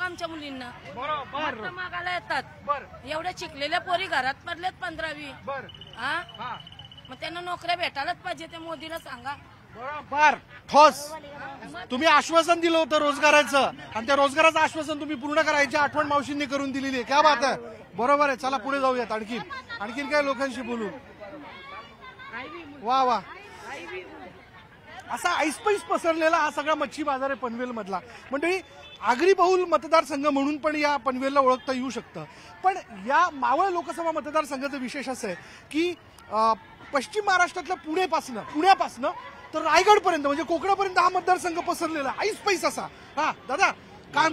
नको आमच्या मुलींना. बरोबर मतं मागायला येतात. बर एवढ्या शिकलेल्या पोरी घरात पडल्यात 15-20. बर हा हा मग त्यांना नोकऱ्या भेटायलाच पाहिजे. ते मोदीला सांगा. बरोबर ठोस. तुम्ही आश्वासन दिलं होतं रोजगाराचं आणि त्या रोजगाराचं आश्वासन तुम्ही पूर्ण करायची आठवण मावशींनी करून दिलेली आहे. क्या बात आहे. बरोबर आहे. चला पुढे जाऊयात. आणखीन काय लोकांशी बोलू. वा वा. असा ऐसपैस पसरलेला हा सगळा मच्छी बाजार आहे पनवेल मधला. मंडळी आगरी बहुल मतदारसंघ म्हणून पण या पनवेलला ओळखता येऊ शकतं. पण या मावळ लोकसभा मतदारसंघाचं विशेष असं आहे की पश्चिम महाराष्ट्रातल्या पुण्यापासनं तर रायगडपर्यंत म्हणजे कोकणापर्यंत हा मतदारसंघ पसरलेला ऐसपैस असा. हा दादा काय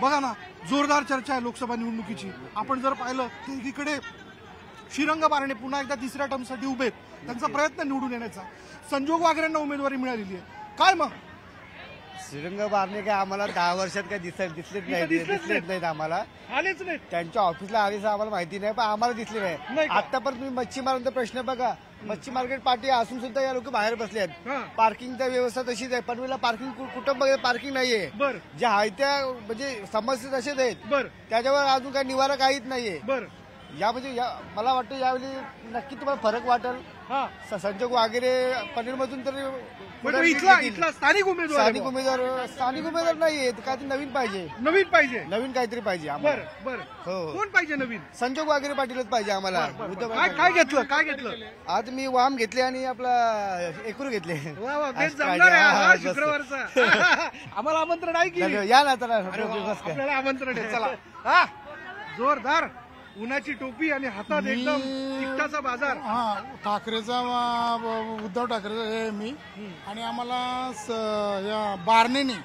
बघा ना, जोरदार चर्चा आहे लोकसभा निवडणुकीची. आपण जर पाहिलं तर एकीकडे श्रीरंग बारणे पुन्हा एकदा तिसऱ्या टर्मसाठी उभे आहेत. त्यांचा प्रयत्न निवडून येण्याचा. संजोग वागरेंना उमेदवारी मिळालेली आहे. काय मग श्रीरंग बारणे काय आम्हाला 10 वर्षात काय दिसलेच नाहीत आम्हाला. आलेच नाही. त्यांच्या ऑफिसला आलेच आम्हाला माहिती नाही, पण आम्हाला दिसले नाही. आता पण तुम्ही मच्छीमारांचा प्रश्न बघा. मच्छी मार्केट पार्टी असून सुद्धा या लोक बाहेर बसले आहेत. पार्किंगच्या व्यवस्था तशीच आहे. पनवेलला पार्किंग कुठं बघा पार्किंग नाहीये. ज्या आहे त्या म्हणजे समस्या तसेच आहेत. त्याच्यावर अजून काही निवारा काहीच नाहीये. या म्हणजे मला वाटतं यावेळी नक्की तुम्हाला फरक वाटेल. संजोग वगैरे पनवेलमधून तर इथला स्थानिक उमेदवार नाहीये. काय ते नवीन काहीतरी पाहिजे आम्हाला. कोण पाहिजे नवीन. संजोग वगैरे पाटीलच पाहिजे आम्हाला. काय घेतलं आज मी वाम घेतले आणि आपला एकूर घेतले. शुक्रवारचा आम्हाला आमंत्रण आहे की या ना तर आपल्याला आमंत्रण आहे. चला जोरदार उन्हाची टोपी आणि हातात एकदम तिखटाचा बाजार. ठाकरेचा उद्धव ठाकरे मी आणि आम्हाला या बारणेनी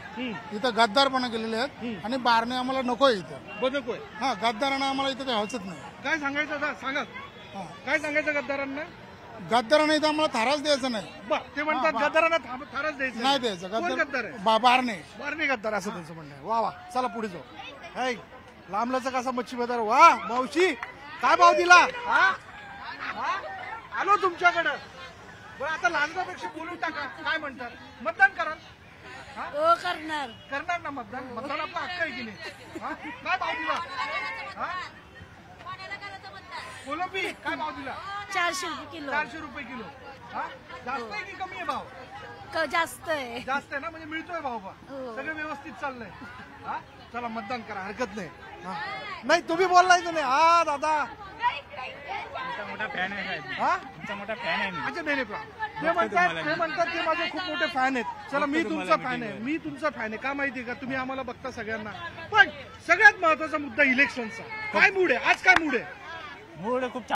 इथं गद्दारपणा केलेले आहेत आणि बारणे आम्हाला नकोय इथं. नकोय. हा गद्दारांना आम्हाला इथं काही हवंच नाही. काय सांगायचं सांगा. काय सांगायचं गद्दारांना. गद्दारांना इथं आम्हाला थाराच द्यायचा नाही. ते म्हणतात गद्दारांना थाराच द्यायचं नाही द्यायचं. गद्दार बारणे गद्दार असं त्यांचं म्हणणं आहे. वा वा. चला पुढे जाऊ. लांबलाचा कसा मच्छी बाजार. वा मावशी काय भाव दिला. आलो तुमच्याकडं. बरं आता लांबल्यापेक्षा बोलून टाका. काय म्हणतात. मतदान कराल. हो करणार ना मतदान आपला हक्क आहे की नाही. काय भाव दिला. कोलंबी काय भाव दिला. 400 रुपये किलो. 400 रुपये किलो. जास्त आहे की कमी आहे भाव. जास्त आहे ना. म्हणजे मिळतोय भाव. सगळं व्यवस्थित चाललंय. चला मतदान करा. हरकत नाही. नाही तुम्ही बोललाय का नाही. हा दादा मोठा फॅन आहे. मोठा फॅन आहे. अच्छा नाही ते म्हणतात ते माझे खूप मोठे फॅन आहेत. चला मी तुमचा फॅन आहे. का माहितीये का तुम्ही आम्हाला बघता सगळ्यांना. पण सगळ्यात महत्वाचा मुद्दा इलेक्शनचा. काय मूड आहे आज. काय मूड आहे. मूड खूप